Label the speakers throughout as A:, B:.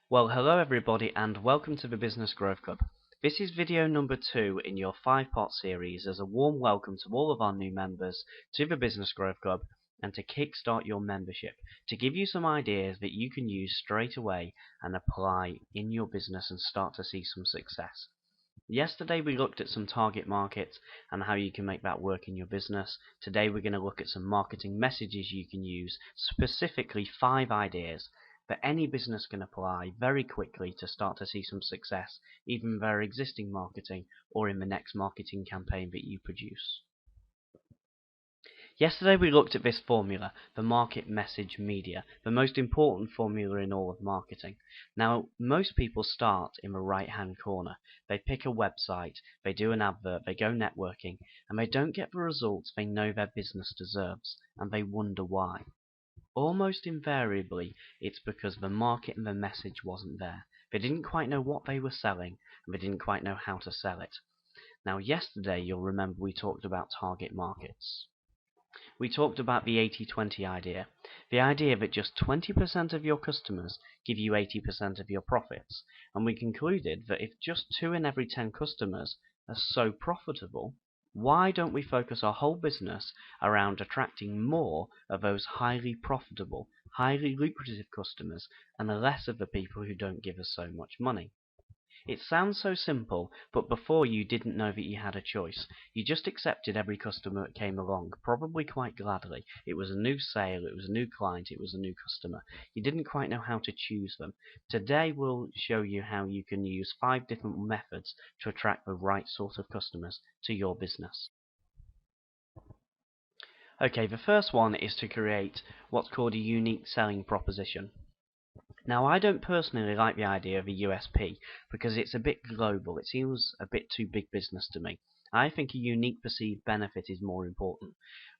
A: Well, hello everybody and welcome to the Business Growth Club. This is video number 2 in your 5-part series as a warm welcome to all of our new members to the Business Growth Club and to kickstart your membership, to give you some ideas that you can use straight away and apply in your business and start to see some success. Yesterday we looked at some target markets and how you can make that work in your business. Today we're going to look at some marketing messages you can use, specifically 5 ideas that any business can apply very quickly to start to see some success, even in their existing marketing or in the next marketing campaign that you produce. Yesterday we looked at this formula, the market message media, the most important formula in all of marketing. Now, most people start in the right-hand corner. They pick a website, they do an advert, they go networking, and they don't get the results they know their business deserves, and they wonder why. Almost invariably, it's because the market and the message wasn't there. They didn't quite know what they were selling, and they didn't quite know how to sell it. Now, yesterday, you'll remember we talked about target markets. We talked about the 80-20 idea, the idea that just 20% of your customers give you 80% of your profits, and we concluded that if just 2 in every 10 customers are so profitable, why don't we focus our whole business around attracting more of those highly profitable, highly lucrative customers and less of the people who don't give us so much money? It sounds so simple, but before you didn't know that you had a choice. You just accepted every customer that came along, probably quite gladly. It was a new sale, it was a new client, it was a new customer. You didn't quite know how to choose them. Today we'll show you how you can use 5 different methods to attract the right sort of customers to your business. Okay, the first one is to create what's called a unique selling proposition. Now, I don't personally like the idea of a USP because it's a bit global. It seems a bit too big business to me. I think a unique perceived benefit is more important.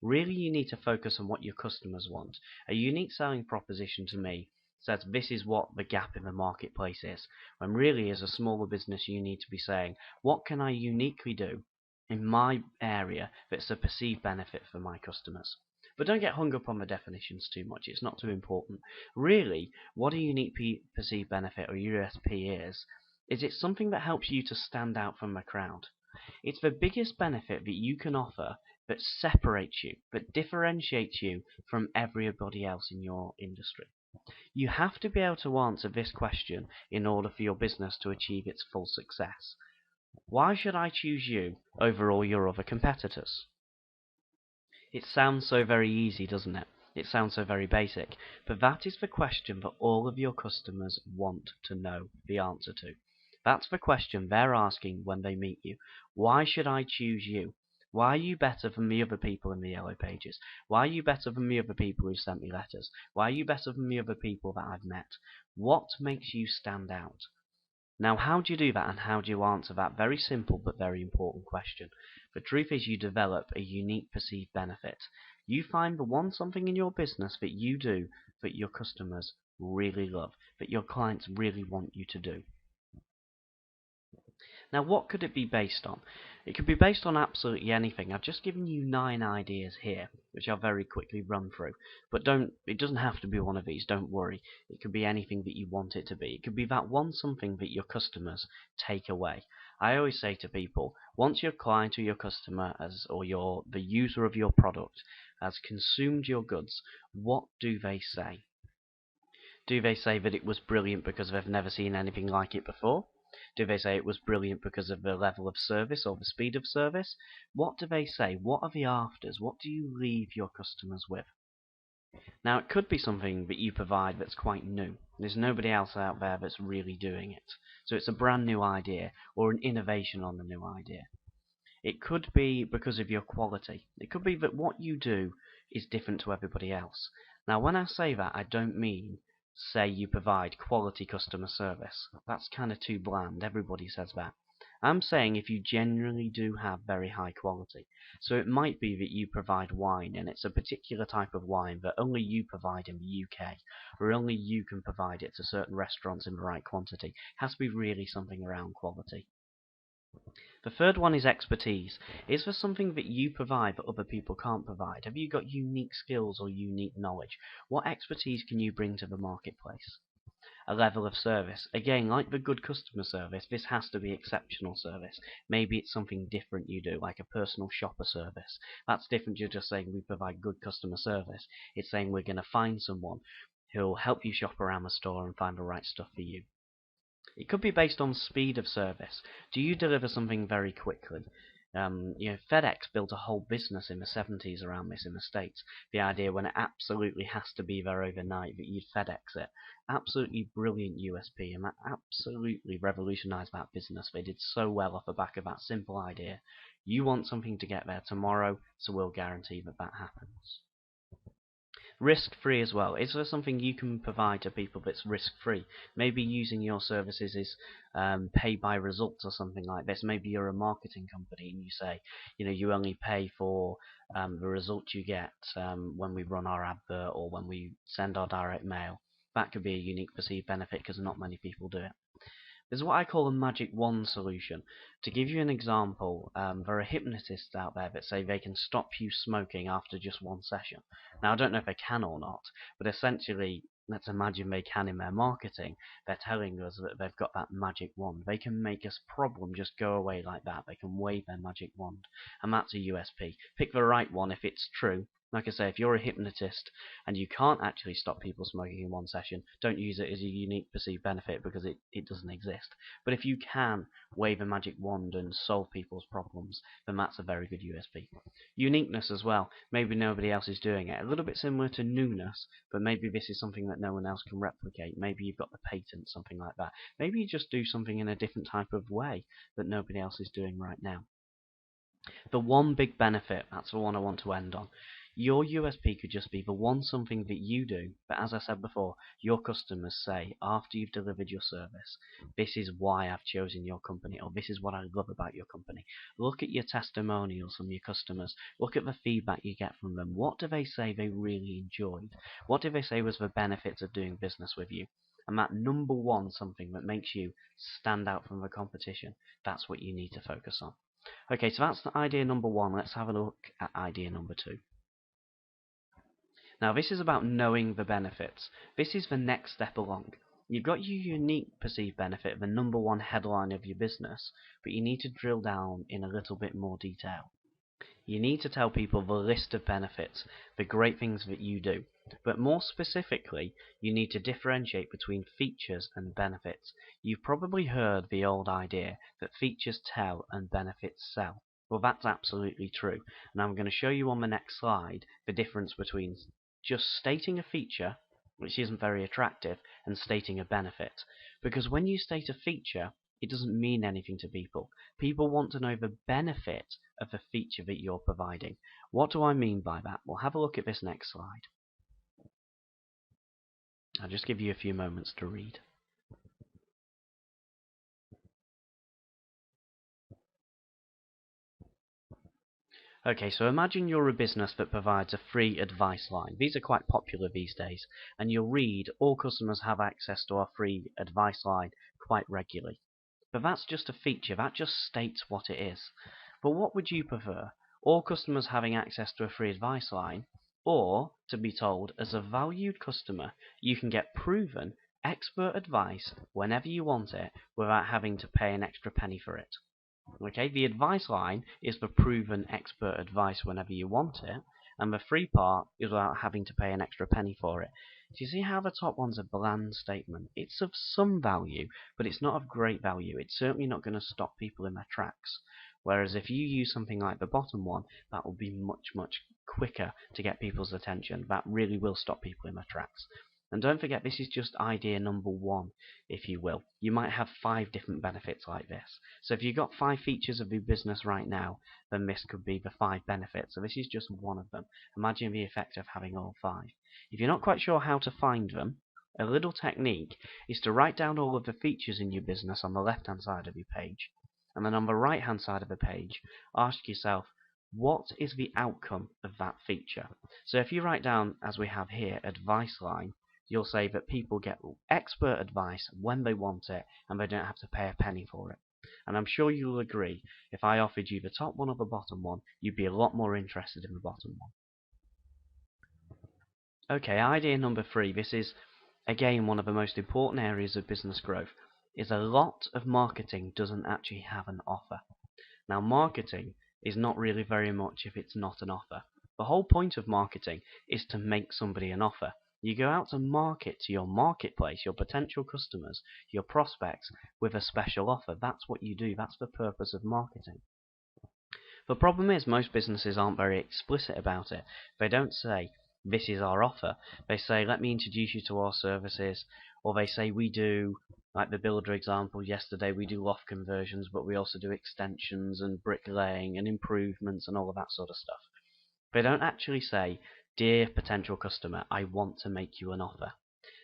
A: Really, you need to focus on what your customers want. A unique selling proposition to me says this is what the gap in the marketplace is, when really as a smaller business you need to be saying, what can I uniquely do in my area that's a perceived benefit for my customers? But don't get hung up on the definitions too much, it's not too important. Really, what a unique perceived benefit or USP is it's something that helps you to stand out from the crowd. It's the biggest benefit that you can offer that separates you, that differentiates you from everybody else in your industry. You have to be able to answer this question in order for your business to achieve its full success. Why should I choose you over all your other competitors? It sounds so very easy, doesn't it? It sounds so very basic. But that is the question that all of your customers want to know the answer to. That's the question they're asking when they meet you. Why should I choose you? Why are you better than the other people in the Yellow Pages? Why are you better than the other people who sent me letters? Why are you better than the other people that I've met? What makes you stand out? Now, how do you do that and how do you answer that very simple but very important question? The truth is you develop a unique perceived benefit. You find the one something in your business that you do that your customers really love, that your clients really want you to do. Now, what could it be based on? It could be based on absolutely anything. I've just given you 9 ideas here, which I'll very quickly run through. But it doesn't have to be one of these, don't worry. It could be anything that you want it to be. It could be that one something that your customers take away. I always say to people, once your client or your customer the user of your product has consumed your goods, what do they say? Do they say that it was brilliant because they've never seen anything like it before? Do they say it was brilliant because of the level of service or the speed of service? What do they say? What are the afters? What do you leave your customers with? Now, it could be something that you provide that's quite new. There's nobody else out there that's really doing it. So it's a brand new idea or an innovation on the new idea. It could be because of your quality. It could be that what you do is different to everybody else. Now, when I say that, I don't mean say you provide quality customer service. That's kind of too bland. Everybody says that. I'm saying if you genuinely do have very high quality. So it might be that you provide wine, and it's a particular type of wine that only you provide in the UK, or only you can provide it to certain restaurants in the right quantity. It has to be really something around quality. The third one is expertise. Is there something that you provide that other people can't provide? Have you got unique skills or unique knowledge? What expertise can you bring to the marketplace? A level of service. Again, like the good customer service, this has to be exceptional service. Maybe it's something different you do, like a personal shopper service. That's different to just saying we provide good customer service. It's saying we're going to find someone who'll help you shop around the store and find the right stuff for you. It could be based on speed of service. Do you deliver something very quickly? FedEx built a whole business in the 70s around this in the States. The idea when it absolutely has to be there overnight that you'd FedEx it. Absolutely brilliant USP, and that absolutely revolutionized that business. They did so well off the back of that simple idea. You want something to get there tomorrow, so we'll guarantee that that happens. Risk-free as well. Is there something you can provide to people that's risk-free? Maybe using your services is pay by results or something like this. Maybe you're a marketing company and you say, you only pay for the results you get when we run our advert or when we send our direct mail. That could be a unique perceived benefit because not many people do it. There's what I call a magic wand solution. To give you an example, there are hypnotists out there that say they can stop you smoking after just one session. Now, I don't know if they can or not, but essentially, let's imagine they can in their marketing. They're telling us that they've got that magic wand. They can make this problem just go away like that. They can wave their magic wand, and that's a USP. Pick the right one if it's true. Like I say, if you're a hypnotist and you can't actually stop people smoking in one session, don't use it as a unique perceived benefit because it doesn't exist. But if you can wave a magic wand and solve people's problems, then that's a very good USP. Uniqueness as well. Maybe nobody else is doing it. A little bit similar to newness, but maybe this is something that no one else can replicate. Maybe you've got the patent, something like that. Maybe you just do something in a different type of way that nobody else is doing right now. The one big benefit, that's the one I want to end on. Your USP could just be the one something that you do, but as I said before, your customers say after you've delivered your service, this is why I've chosen your company, or this is what I love about your company. Look at your testimonials from your customers. Look at the feedback you get from them. What do they say they really enjoyed? What do they say was the benefits of doing business with you? And that number one something that makes you stand out from the competition, that's what you need to focus on. Okay, so that's the idea number one. Let's have a look at idea number two. Now, this is about knowing the benefits. This is the next step along. You've got your unique perceived benefit, the number one headline of your business, but you need to drill down in a little bit more detail. You need to tell people the list of benefits, the great things that you do. But more specifically, you need to differentiate between features and benefits. You've probably heard the old idea that features tell and benefits sell. Well, that's absolutely true. And I'm going to show you on the next slide the difference between just stating a feature, which isn't very attractive, and stating a benefit. Because when you state a feature, it doesn't mean anything to people. People want to know the benefit of the feature that you're providing. What do I mean by that? Well, have a look at this next slide. I'll just give you a few moments to read. Okay, so imagine you're a business that provides a free advice line. These are quite popular these days, and you'll read all customers have access to our free advice line quite regularly. But that's just a feature, that just states what it is. But what would you prefer? All customers having access to a free advice line, or to be told as a valued customer you can get proven expert advice whenever you want it without having to pay an extra penny for it? Okay, the advice line is the proven expert advice whenever you want it, and the free part is without having to pay an extra penny for it. Do you see how the top one's a bland statement? It's of some value, but it's not of great value. It's certainly not going to stop people in their tracks. Whereas if you use something like the bottom one, that will be much, much quicker to get people's attention. That really will stop people in their tracks. And don't forget, this is just idea number one, if you will. You might have 5 different benefits like this. So if you've got 5 features of your business right now, then this could be the 5 benefits. So this is just one of them. Imagine the effect of having all 5. If you're not quite sure how to find them, a little technique is to write down all of the features in your business on the left-hand side of your page. And then on the right-hand side of the page, ask yourself, what is the outcome of that feature? So if you write down, as we have here, advice line, you'll say that people get expert advice when they want it and they don't have to pay a penny for it. And I'm sure you'll agree, if I offered you the top one or the bottom one, you'd be a lot more interested in the bottom one. Okay, idea number 3. This is Again, one of the most important areas of business growth is a lot of marketing doesn't actually have an offer. Now, marketing is not really very much if it's not an offer. The whole point of marketing is to make somebody an offer. You go out to market to your marketplace, your potential customers, your prospects, with a special offer. That's what you do. That's the purpose of marketing. The problem is most businesses aren't very explicit about it. They don't say, this is our offer. They say, let me introduce you to our services. Or they say, we do, like the builder example yesterday, we do loft conversions, but we also do extensions and bricklaying and improvements and all of that sort of stuff. They don't actually say, dear potential customer, I want to make you an offer.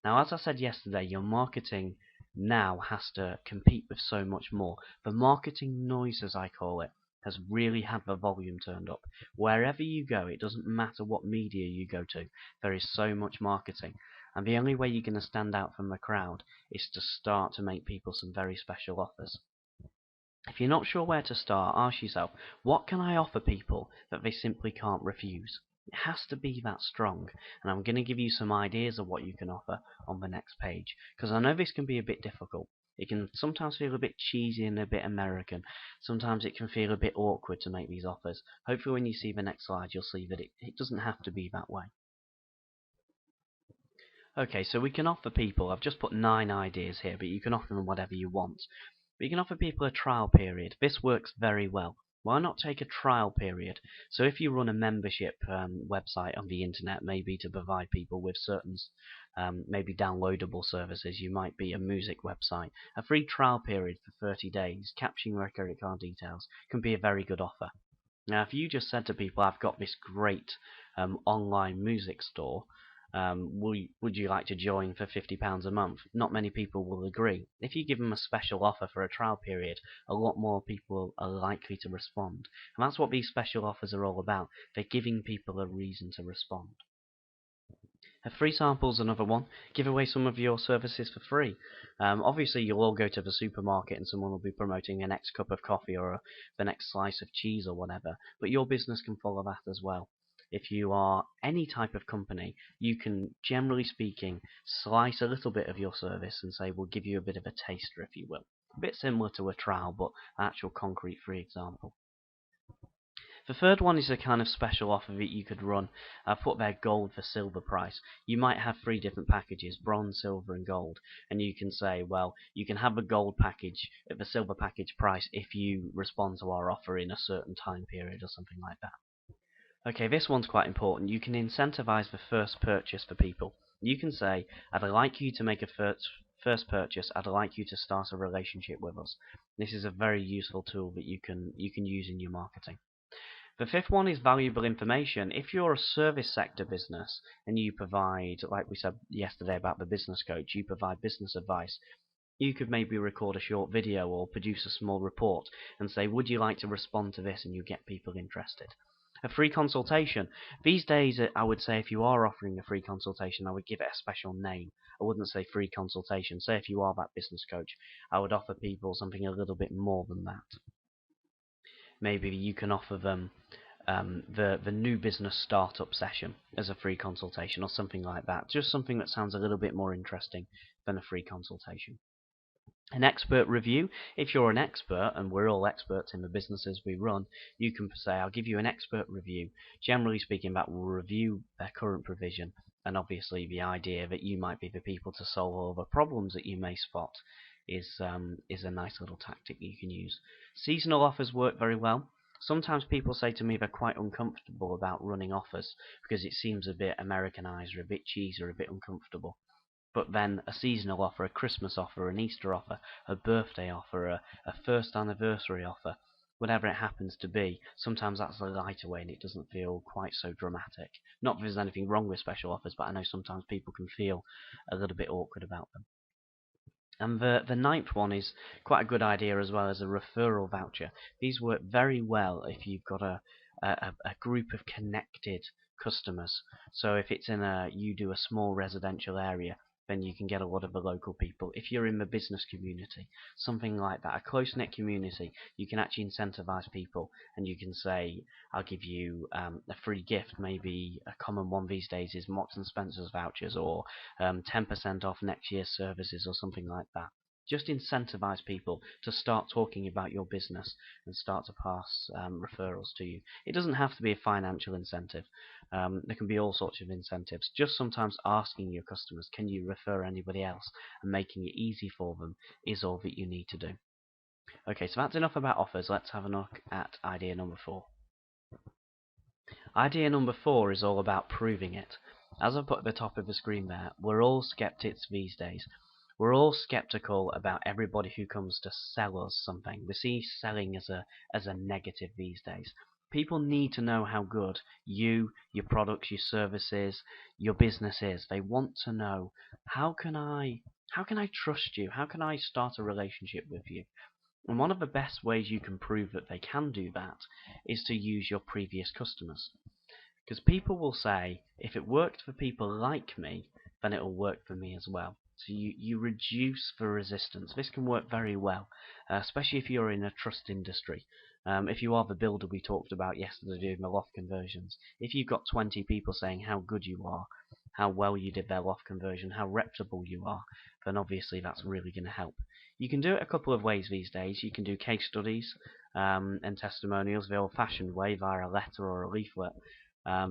A: Now, as I said yesterday, your marketing now has to compete with so much more. The marketing noise, as I call it, has really had the volume turned up. Wherever you go, it doesn't matter what media you go to, there is so much marketing. And the only way you're going to stand out from the crowd is to start to make people some very special offers. If you're not sure where to start, ask yourself, what can I offer people that they simply can't refuse? It has to be that strong, and I'm going to give you some ideas of what you can offer on the next page, because I know this can be a bit difficult. It can sometimes feel a bit cheesy and a bit American. Sometimes it can feel a bit awkward to make these offers. Hopefully when you see the next slide, you'll see that it doesn't have to be that way. Okay, so we can offer people, I've just put 9 ideas here, but you can offer them whatever you want. But you can offer people a trial period. This works very well. Why not take a trial period? So if you run a membership website on the internet, maybe to provide people with certain maybe downloadable services, you might be a music website. A free trial period for 30 days, capturing their credit card details, can be a very good offer. Now, if you just said to people, I've got this great online music store, would you like to join for £50 a month? Not many people will agree. If you give them a special offer for a trial period, a lot more people are likely to respond. And that's what these special offers are all about. They're giving people a reason to respond. A free sample is another one. Give away some of your services for free. Obviously, you'll all go to the supermarket and someone will be promoting the next cup of coffee or the next slice of cheese or whatever. But your business can follow that as well. If you are any type of company, you can, generally speaking, slice a little bit of your service and say, we'll give you a bit of a taster, if you will. A bit similar to a trial, but an actual concrete free example. The third one is a kind of special offer that you could run. I've put there gold for silver price. You might have 3 different packages, bronze, silver and gold. And you can say, well, you can have the gold package at the silver package price if you respond to our offer in a certain time period or something like that. Okay, this one's quite important. You can incentivize the first purchase for people. You can say, I'd like you to make a first purchase, I'd like you to start a relationship with us. This is a very useful tool that you can use in your marketing. The fifth one is valuable information. If you're a service sector business and you provide, like we said yesterday about the business coach, you provide business advice, you could maybe record a short video or produce a small report and say, would you like to respond to this, and you get people interested. A free consultation. These days, I would say if you are offering a free consultation, I would give it a special name. I wouldn't say free consultation. Say if you are that business coach, I would offer people something a little bit more than that. Maybe you can offer them the new business startup session as a free consultation or something like that. Just something that sounds a little bit more interesting than a free consultation. An expert review. If you're an expert, and we're all experts in the businesses we run, you can say, I'll give you an expert review. Generally speaking, that will review their current provision, and obviously the idea that you might be the people to solve all the problems that you may spot is a nice little tactic you can use. Seasonal offers work very well. Sometimes people say to me they're quite uncomfortable about running offers because it seems a bit Americanized or a bit cheesy or a bit uncomfortable. But then a seasonal offer, a Christmas offer, an Easter offer, a birthday offer, a first anniversary offer, whatever it happens to be, sometimes that's a lighter way and it doesn't feel quite so dramatic. Not that there's anything wrong with special offers, but I know sometimes people can feel a little bit awkward about them. And the ninth one is quite a good idea as well, as a referral voucher. These work very well if you've got a group of connected customers. So if it's you do a small residential area, then you can get a lot of the local people. If you're in the business community, something like that, a close-knit community, you can actually incentivize people, and you can say, I'll give you a free gift. Maybe a common one these days is Marks and Spencer's vouchers, or 10% off next year's services, or something like that. Just incentivize people to start talking about your business and start to pass referrals to you. It doesn't have to be a financial incentive. There can be all sorts of incentives. Just sometimes asking your customers, can you refer anybody else, and making it easy for them is all that you need to do. Okay, so that's enough about offers. Let's have a look at idea number 4. Idea number 4 is all about proving it. As I put at the top of the screen there, we're all skeptics these days. We're all skeptical about everybody who comes to sell us something. We see selling as a negative these days. People need to know how good you, your products, your services, your business is. They want to know, how can I trust you? How can I start a relationship with you? And one of the best ways you can prove that they can do that is to use your previous customers. Because people will say, if it worked for people like me, then it will work for me as well. So you reduce the resistance. This can work very well, especially if you're in a trust industry. If you are the builder we talked about yesterday doing the loft conversions, if you've got 20 people saying how good you are, how well you did their loft conversion, how reputable you are, then obviously that's really going to help. You can do it a couple of ways these days. You can do case studies and testimonials the old-fashioned way via a letter or a leaflet.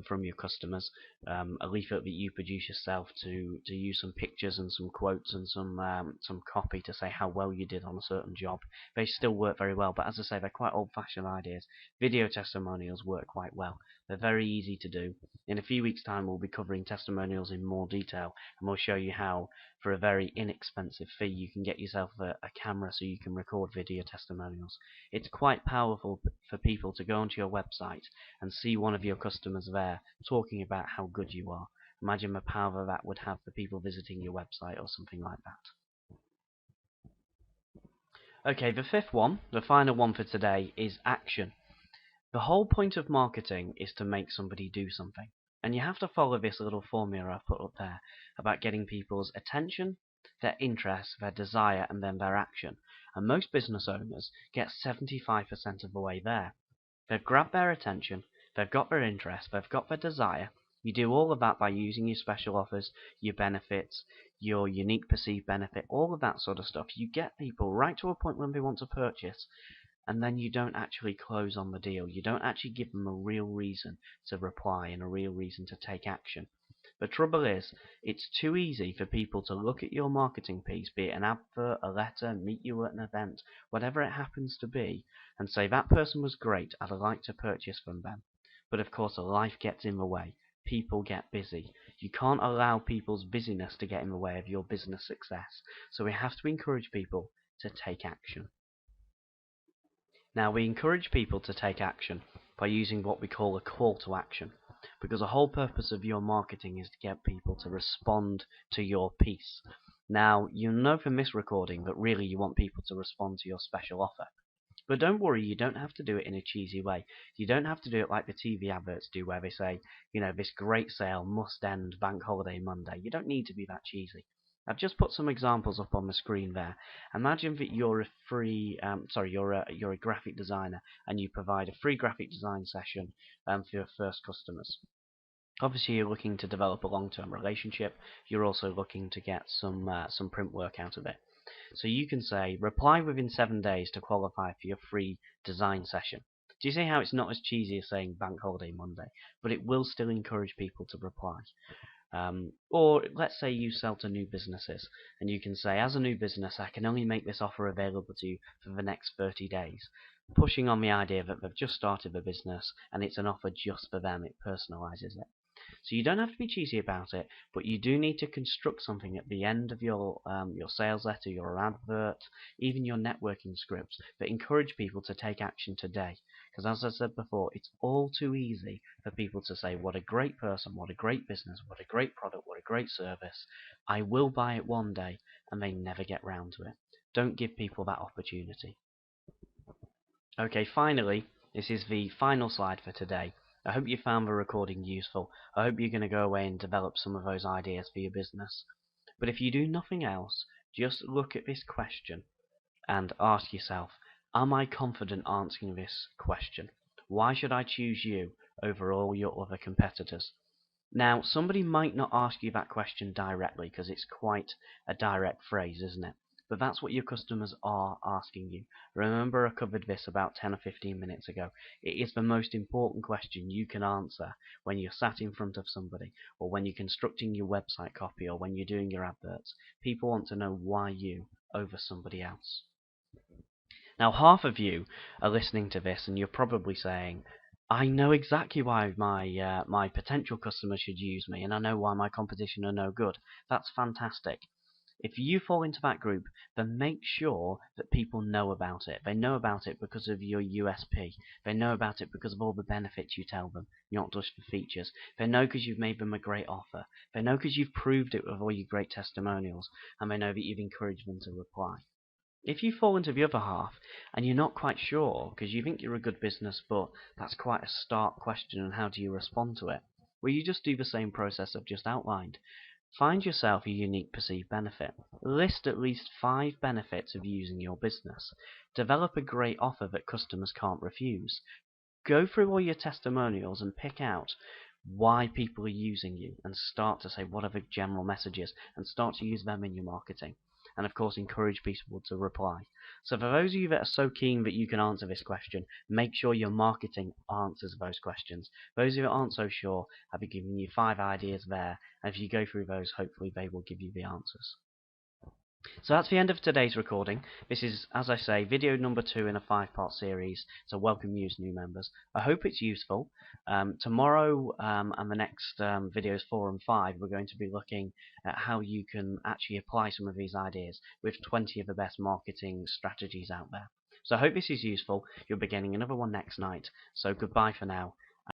A: From your customers, a leaflet that you produce yourself to use some pictures and some quotes and some copy to say how well you did on a certain job. They still work very well, but as I say, they're quite old-fashioned ideas. Video testimonials work quite well. They're very easy to do. In a few weeks' time, we'll be covering testimonials in more detail, and we'll show you how, for a very inexpensive fee, you can get yourself a camera so you can record video testimonials. It's quite powerful for people to go onto your website and see one of your customers there talking about how good you are. Imagine the power that would have for people visiting your website or something like that. Okay, the 5th one, the final one for today, is action. The whole point of marketing is to make somebody do something. And you have to follow this little formula I've put up there about getting people's attention, their interest, their desire, and then their action. And most business owners get 75% of the way there. They've grabbed their attention, they've got their interest, they've got their desire. You do all of that by using your special offers, your benefits, your unique perceived benefit, all of that sort of stuff. You get people right to a point when they want to purchase, and then you don't actually close on the deal. You don't actually give them a real reason to reply and a real reason to take action. The trouble is, it's too easy for people to look at your marketing piece, be it an advert, a letter, meet you at an event, whatever it happens to be, and say, that person was great, I'd like to purchase from them. But of course, life gets in the way. People get busy. You can't allow people's busyness to get in the way of your business success. So we have to encourage people to take action. Now, we encourage people to take action by using what we call a call to action, because the whole purpose of your marketing is to get people to respond to your piece. Now, you'll know from this recording that really you want people to respond to your special offer. But don't worry, you don't have to do it in a cheesy way. You don't have to do it like the TV adverts do, where they say, this great sale must end Bank Holiday Monday. You don't need to be that cheesy. I've just put some examples up on the screen there. Imagine that you're you're a graphic designer, and you provide a free graphic design session for your first customers. Obviously, you're looking to develop a long-term relationship. You're also looking to get some print work out of it. So you can say, reply within 7 days to qualify for your free design session. Do you see how it's not as cheesy as saying Bank Holiday Monday, but it will still encourage people to reply? Or let's say you sell to new businesses, and you can say, as a new business, I can only make this offer available to you for the next 30 days, pushing on the idea that they've just started the business and it's an offer just for them. It personalizes it. So you don't have to be cheesy about it, but you do need to construct something at the end of your sales letter, your advert, even your networking scripts that encourage people to take action today. Because as I said before, it's all too easy for people to say, what a great person, what a great business, what a great product, what a great service. I will buy it one day, and they never get round to it. Don't give people that opportunity. Okay, finally, this is the final slide for today. I hope you found the recording useful. I hope you're going to go away and develop some of those ideas for your business. But if you do nothing else, just look at this question and ask yourself, am I confident answering this question? Why should I choose you over all your other competitors? Now, somebody might not ask you that question directly because it's quite a direct phrase, isn't it? But that's what your customers are asking you. Remember, I covered this about 10 or 15 minutes ago. It is the most important question you can answer when you're sat in front of somebody, or when you're constructing your website copy, or when you're doing your adverts. People want to know why you over somebody else. Now, half of you are listening to this, and you're probably saying, I know exactly why my potential customers should use me, and I know why my competition are no good. That's fantastic. If you fall into that group, then make sure that people know about it. They know about it because of your USP. They know about it because of all the benefits you tell them, not just the features. They know because you've made them a great offer. They know because you've proved it with all your great testimonials, and they know that you've encouraged them to reply. If you fall into the other half and you're not quite sure because you think you're a good business, but that's quite a stark question, and how do you respond to it? Well, you just do the same process I've just outlined. Find yourself a unique perceived benefit. List at least 5 benefits of using your business. Develop a great offer that customers can't refuse. Go through all your testimonials and pick out why people are using you, and start to say what are the general messages, and start to use them in your marketing. And of course, encourage people to reply. So for those of you that are so keen that you can answer this question, make sure your marketing answers those questions. Those of you that aren't so sure, I've been giving you 5 ideas there, and if you go through those, hopefully they will give you the answers. So that's the end of today's recording. This is, as I say, video number 2 in a 5-part series, so welcome news new members. I hope it's useful. Tomorrow and the next videos 4 and 5, we're going to be looking at how you can actually apply some of these ideas with 20 of the best marketing strategies out there. So I hope this is useful. You'll be getting another one next night. So goodbye for now,